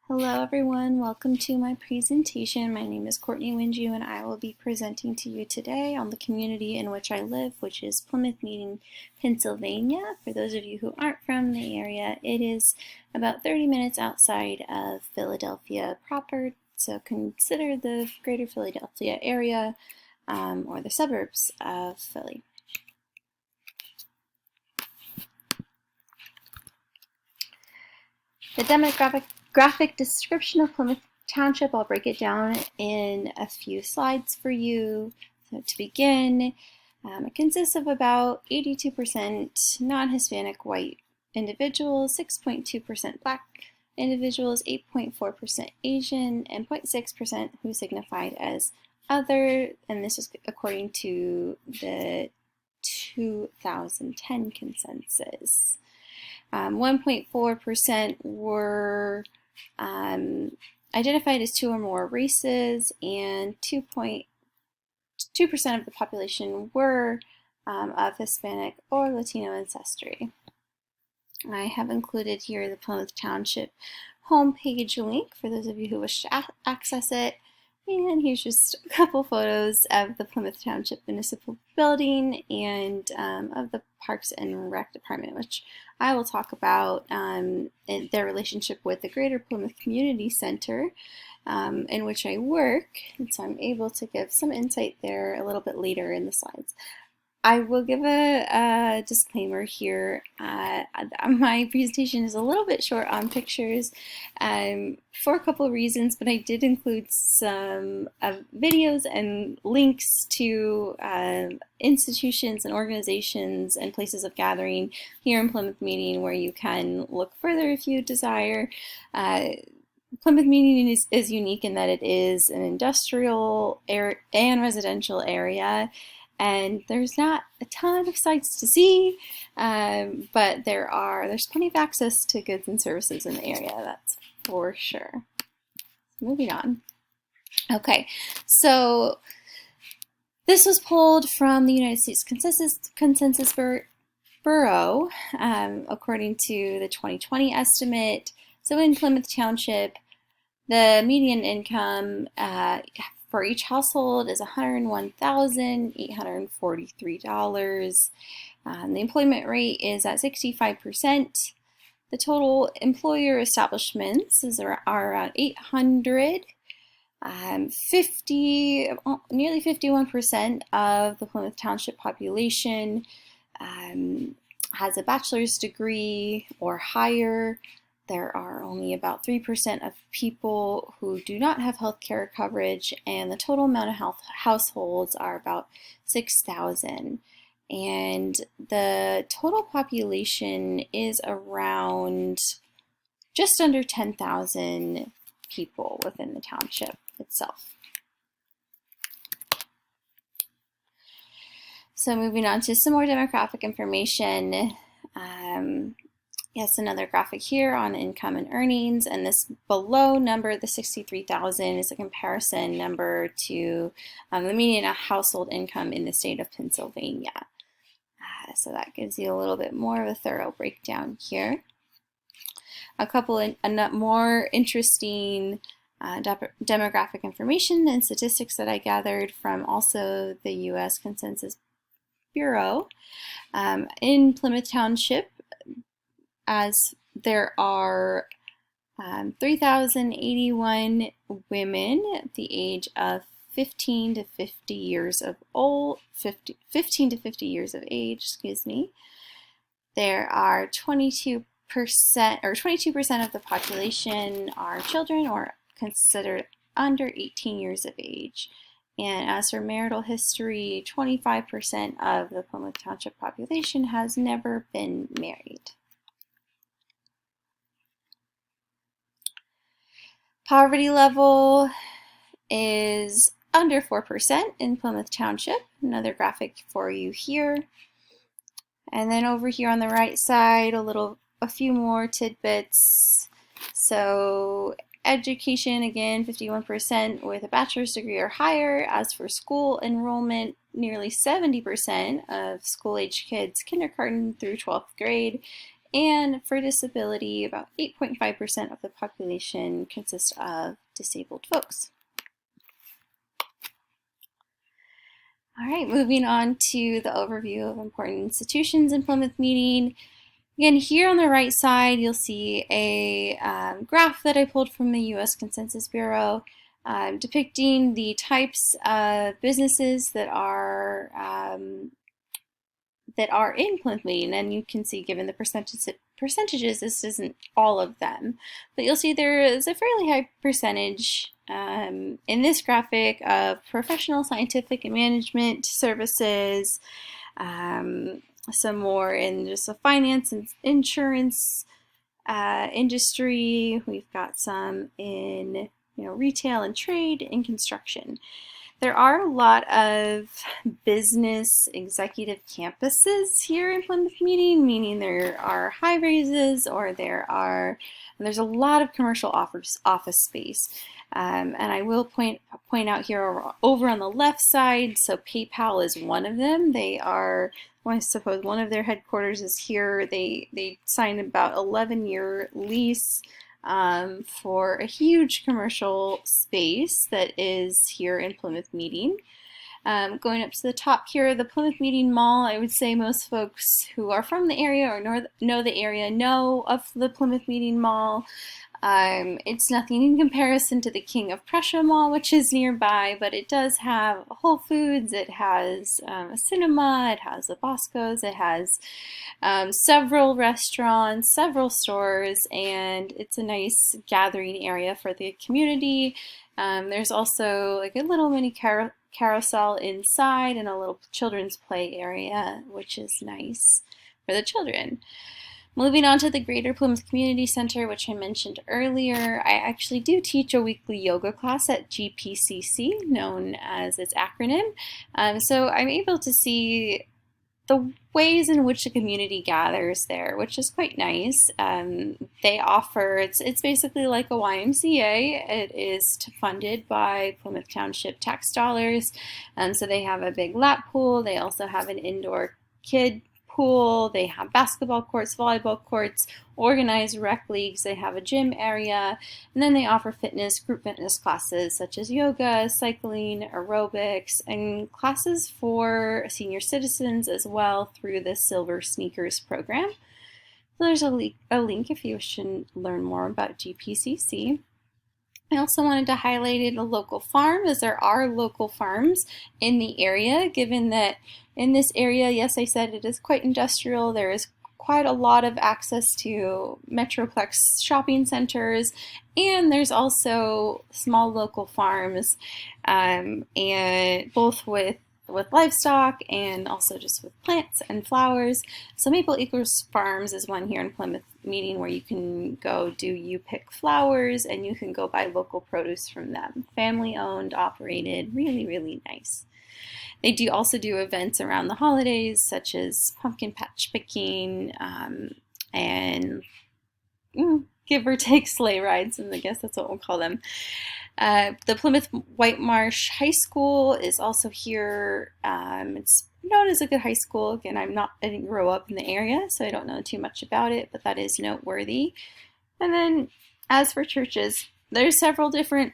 Hello everyone, welcome to my presentation. My name is Courtney Windju and I will be presenting to you today on the community in which I live, which is Plymouth Meeting, Pennsylvania. For those of you who aren't from the area, it is about 30 minutes outside of Philadelphia proper, so consider the greater Philadelphia area or the suburbs of Philly. The demographic description of Plymouth Township, I'll break it down in a few slides for you. So to begin, it consists of about 82% non-Hispanic white individuals, 6.2% Black individuals, 8.4% Asian, and 0.6% who signified as other, and this is according to the 2010 consensus. 1.4% were identified as two or more races, and 2.2% of the population were of Hispanic or Latino ancestry. I have included here the Plymouth Township homepage link for those of you who wish to access it. And here's just a couple photos of the Plymouth Township Municipal Building and of the Parks and Rec Department, which I will talk about in their relationship with the Greater Plymouth Community Center, in which I work, and so I'm able to give some insight there a little bit later in the slides. I will give a disclaimer here. My presentation is a little bit short on pictures for a couple of reasons, but I did include some videos and links to institutions and organizations and places of gathering here in Plymouth Meeting where you can look further if you desire. Plymouth Meeting is unique in that it is an industrial and residential area. And there's not a ton of sights to see, but there's plenty of access to goods and services in the area, that's for sure. Moving on. Okay, so this was pulled from the United States Consensus Bureau, according to the 2020 estimate. So in Plymouth Township, the median income for each household is $101,843. The employment rate is at 65%. The total employer establishments are around 800. Nearly 51% of the Plymouth Township population has a bachelor's degree or higher. There are only about 3% of people who do not have health care coverage, and the total amount of households are about 6,000. And the total population is around just under 10,000 people within the township itself. So moving on to some more demographic information. Yes, another graphic here on income and earnings, and this below number, the 63,000, is a comparison number to the median household income in the state of Pennsylvania. So that gives you a little bit more of a thorough breakdown here. A couple more interesting demographic information and statistics that I gathered from also the U.S. Consensus Bureau. In Plymouth Township, as there are 3,081 women at the age of 15 to 50 years of age, excuse me. There are 22% of the population are children or considered under 18 years of age. And as for marital history, 25% of the Plymouth Township population has never been married. Poverty level is under 4% in Plymouth Township. Another graphic for you here. And then over here on the right side, a few more tidbits. So education, again, 51% with a bachelor's degree or higher. As for school enrollment, nearly 70% of school-age kids, kindergarten through 12th grade, And for disability, about 8.5% of the population consists of disabled folks. All right, moving on to the overview of important institutions in Plymouth Meeting. Again, here on the right side, you'll see a graph that I pulled from the U.S. Census Bureau depicting the types of businesses that are in Plymouth Meeting. And you can see, given the percentages, this isn't all of them. But you'll see there is a fairly high percentage in this graphic of professional, scientific, and management services, some more in just the finance and insurance industry. We've got some in retail and trade and construction. There are a lot of business executive campuses here in Plymouth Meeting, meaning there are high rises or there's a lot of commercial office space. And I will point out here over on the left side, so PayPal is one of them. I suppose one of their headquarters is here. They signed about 11-year lease for a huge commercial space that is here in Plymouth Meeting. Going up to the top here, the Plymouth Meeting Mall, I would say most folks who are from the area or know the area know of the Plymouth Meeting Mall. It's nothing in comparison to the King of Prussia Mall, which is nearby, but it does have Whole Foods, it has a cinema, it has a Bosco's, it has several restaurants, several stores, and it's a nice gathering area for the community. There's also like a little mini carousel inside and a little children's play area, which is nice for the children. Moving on to the Greater Plymouth Community Center, which I mentioned earlier, I actually do teach a weekly yoga class at GPCC, known as its acronym. So I'm able to see the ways in which the community gathers there, which is quite nice. They offer, it's basically like a YMCA. It is funded by Plymouth Township tax dollars. So they have a big lap pool. They also have an indoor kid pool. They have basketball courts, volleyball courts, organized rec leagues. They have a gym area, and then they offer group fitness classes such as yoga, cycling, aerobics, and classes for senior citizens as well through the Silver Sneakers program. So there's a link if you wish to learn more about GPCC. I also wanted to highlight a local farm, as there are local farms in the area, given that in this area, yes, I said it is quite industrial. There is quite a lot of access to Metroplex shopping centers, and there's also small local farms, and both with livestock and also just with plants and flowers. So Maple Acres Farms is one here in Plymouth Meeting where you can go you pick flowers and you can go buy local produce from them. Family owned, operated, really, really nice. They do also do events around the holidays such as pumpkin patch picking and give or take sleigh rides, and I guess that's what we'll call them. The Plymouth White Marsh High School is also here. It's known as a good high school. Again, I didn't grow up in the area, so I don't know too much about it, but that is noteworthy. And then as for churches, there's several different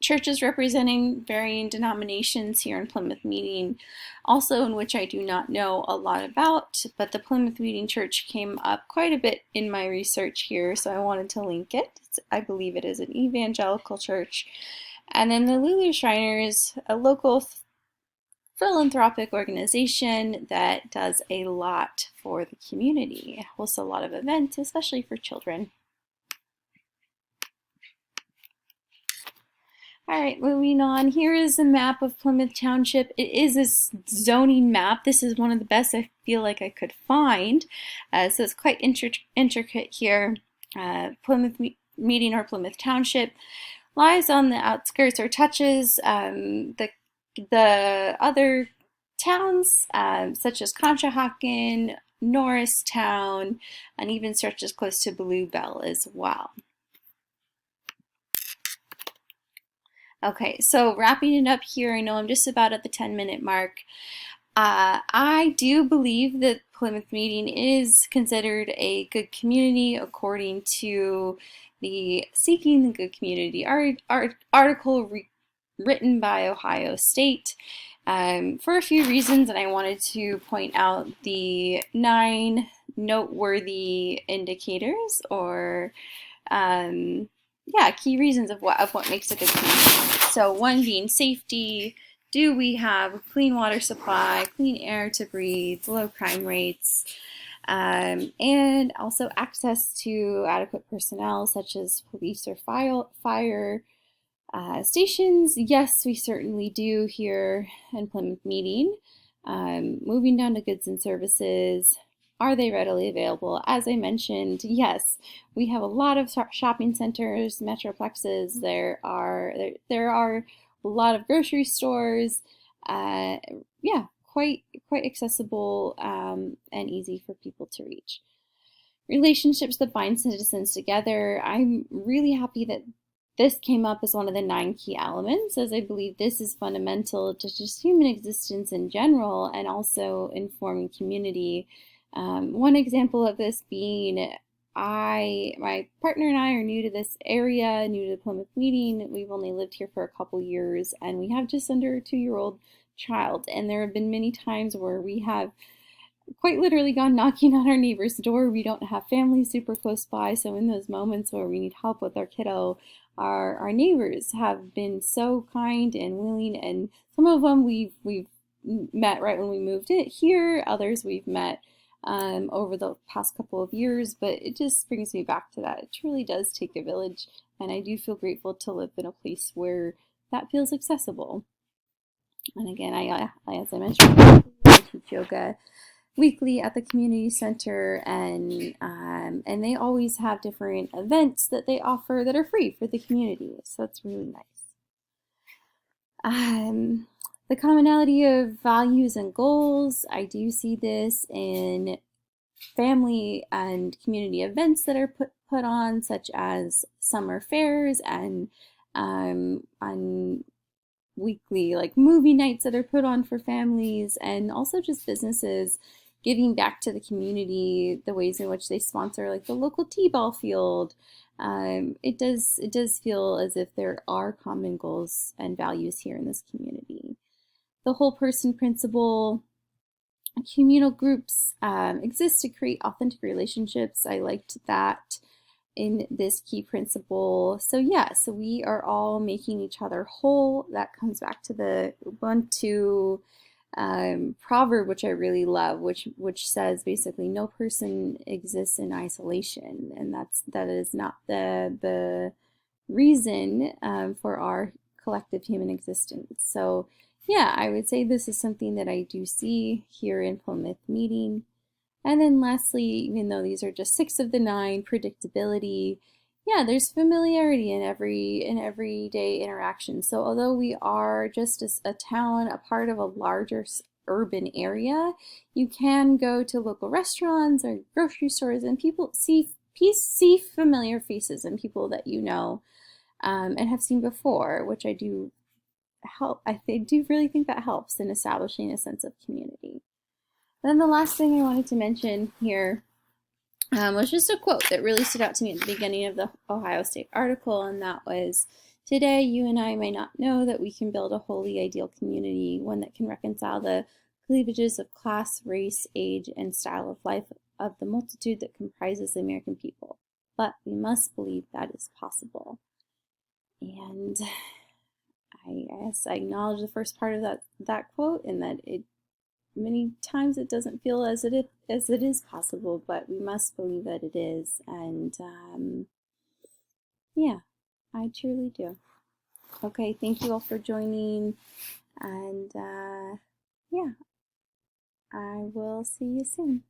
churches representing varying denominations here in Plymouth Meeting, also in which I do not know a lot about, but the Plymouth Meeting Church came up quite a bit in my research here, so I wanted to link it. I believe it is an evangelical church. And then the Lulu Shriners, a local philanthropic organization that does a lot for the community. It hosts a lot of events, especially for children. All right, moving on. Here is a map of Plymouth Township. It is a zoning map. This is one of the best I feel like I could find. So it's quite intricate here. Plymouth Meeting or Plymouth Township lies on the outskirts or touches the other towns such as Conshohocken, Norristown, and even stretches close to Bluebell as well. Okay, so wrapping it up here, I know I'm just about at the 10-minute mark. I do believe that Plymouth Meeting is considered a good community according to the Seeking the Good Community article written by Ohio State, for a few reasons, and I wanted to point out the 9 noteworthy indicators or yeah, key reasons of what makes a good community. So one being safety. Do we have a clean water supply, clean air to breathe, low crime rates, and also access to adequate personnel such as police or fire stations? Yes, we certainly do here in Plymouth Meeting. Moving down to goods and services, are they readily available? As I mentioned, yes, we have a lot of shopping centers, metroplexes. There are a lot of grocery stores. Yeah, quite accessible and easy for people to reach. Relationships that bind citizens together. I'm really happy that this came up as one of the 9 key elements, as I believe this is fundamental to just human existence in general and also informing community. One example of this being my partner and I are new to this area, new to the Plymouth Meeting. We've only lived here for a couple years, and we have just under a 2-year-old child. And there have been many times where we have quite literally gone knocking on our neighbor's door. We don't have family super close by, so in those moments where we need help with our kiddo, our neighbors have been so kind and willing, and some of them we've met right when we moved it here. Others we've met over the past couple of years, but it just brings me back to that. It truly does take a village, and I do feel grateful to live in a place where that feels accessible. And again, as I mentioned, I teach yoga weekly at the community center, and they always have different events that they offer that are free for the community, so it's really nice. The commonality of values and goals, I do see this in family and community events that are put on, such as summer fairs and on weekly like movie nights that are put on for families, and also just businesses giving back to the community, the ways in which they sponsor like the local t-ball field. It does feel as if there are common goals and values here in this community. The whole person principle. Communal groups exist to create authentic relationships. I liked that in this key principle. So yeah, so we are all making each other whole. That comes back to the Ubuntu proverb, which I really love, which says basically no person exists in isolation, and that is not the reason for our collective human existence. So yeah, I would say this is something that I do see here in Plymouth Meeting. And then lastly, even though these are just 6 of the 9, predictability. Yeah, there's familiarity in everyday interaction. So although we are just a town, a part of a larger urban area, you can go to local restaurants or grocery stores and people see familiar faces and people that you know and have seen before, which I do really think that helps in establishing a sense of community. Then the last thing I wanted to mention here was just a quote that really stood out to me at the beginning of the Ohio State article, and that was, "Today, you and I may not know that we can build a wholly ideal community, one that can reconcile the cleavages of class, race, age, and style of life of the multitude that comprises the American people. But we must believe that is possible." And I guess I acknowledge the first part of that quote, and that many times it doesn't feel as it is possible, but we must believe that it is. And yeah, I truly do. Okay, thank you all for joining, and yeah, I will see you soon.